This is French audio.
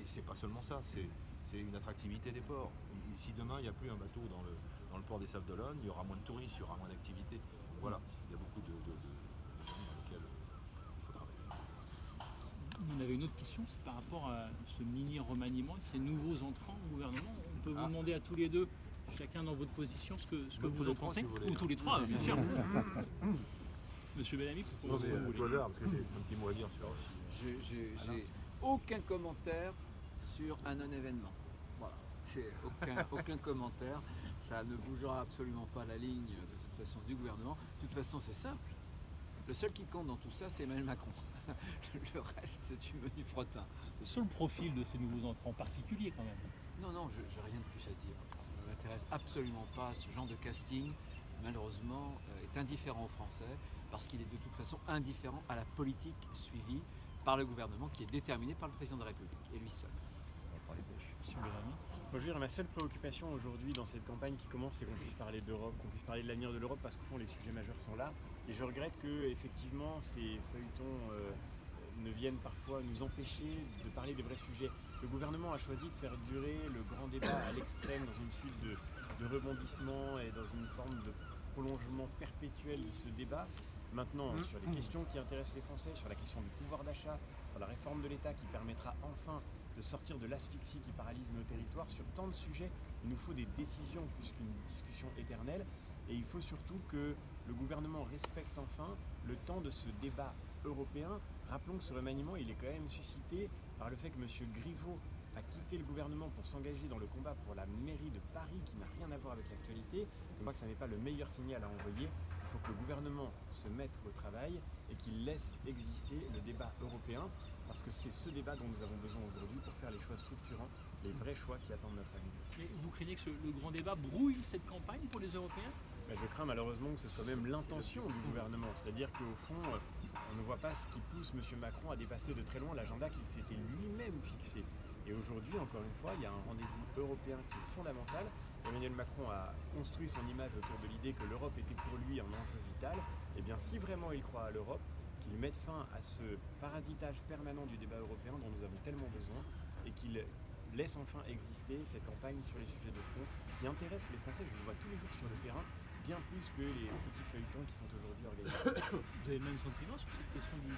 c'est pas seulement ça, c'est une attractivité des ports. Si demain il n'y a plus un bateau dans le port des Sables d'Olonne, il y aura moins de touristes, il y aura moins d'activités. Donc voilà, il y a beaucoup de zones dans lesquelles il faut travailler. On avait une autre question, c'est par rapport à ce mini-remaniement, ces nouveaux entrants au gouvernement. On peut vous demander à tous les deux, chacun dans votre position, ce que vous en pensez. Si Ou tous les trois, bien sûr. Monsieur Bellamy, pourquoi vous voulez? Toi l'heure, parce que j'ai un petit mot à dire sur. J'ai aucun commentaire sur un non-événement. Voilà, c'est aucun commentaire. Ça ne bougera absolument pas la ligne de toute façon du gouvernement. De toute façon, c'est simple. Le seul qui compte dans tout ça, c'est Emmanuel Macron. Le reste, c'est du menu fretin. Sur le profil de ces nouveaux entrants particuliers quand même. Non, je n'ai rien de plus à dire. Ça ne m'intéresse absolument pas. Ce genre de casting, malheureusement, est indifférent aux Français parce qu'il est de toute façon indifférent à la politique suivie par le gouvernement qui est déterminé par le président de la République et lui seul. Monsieur Bellamy. Moi, je veux dire, ma seule préoccupation aujourd'hui dans cette campagne qui commence, c'est qu'on puisse parler d'Europe, qu'on puisse parler de l'avenir de l'Europe, parce qu'au fond, les sujets majeurs sont là. Et je regrette que, effectivement, ces feuilletons ne viennent parfois nous empêcher de parler des vrais sujets. Le gouvernement a choisi de faire durer le grand débat à l'extrême, dans une suite de rebondissements et dans une forme de prolongement perpétuel de ce débat. Maintenant, sur les questions qui intéressent les Français, sur la question du pouvoir d'achat, sur la réforme de l'État qui permettra enfin de sortir de l'asphyxie qui paralyse nos territoires, sur tant de sujets, il nous faut des décisions plus qu'une discussion éternelle. Et il faut surtout que le gouvernement respecte enfin le temps de ce débat européen. Rappelons que ce remaniement, il est quand même suscité par le fait que M. Griveaux a quitté le gouvernement pour s'engager dans le combat pour la mairie de Paris, qui n'a rien à voir avec l'actualité. Je crois que ce n'est pas le meilleur signal à envoyer. Il faut que le gouvernement se mette au travail et qu'il laisse exister le débat européen, parce que c'est ce débat dont nous avons besoin aujourd'hui pour faire les choix structurants, les vrais choix qui attendent notre avenir. Mais vous craignez que le grand débat brouille cette campagne pour les Européens? Je crains malheureusement que ce soit même l'intention du gouvernement, c'est-à-dire qu'au fond, on ne voit pas ce qui pousse M. Macron à dépasser de très loin l'agenda qu'il s'était lui-même fixé. Et aujourd'hui, encore une fois, il y a un rendez-vous européen qui est fondamental. Emmanuel Macron a construit son image autour de l'idée que l'Europe était pour lui un enjeu vital. Et bien, si vraiment il croit à l'Europe, qu'il mette fin à ce parasitage permanent du débat européen dont nous avons tellement besoin, et qu'il laisse enfin exister cette campagne sur les sujets de fond qui intéressent les Français. Je le vois tous les jours sur le terrain, bien plus que les petits feuilletons qui sont aujourd'hui organisés. Vous avez le même sentiment sur cette question du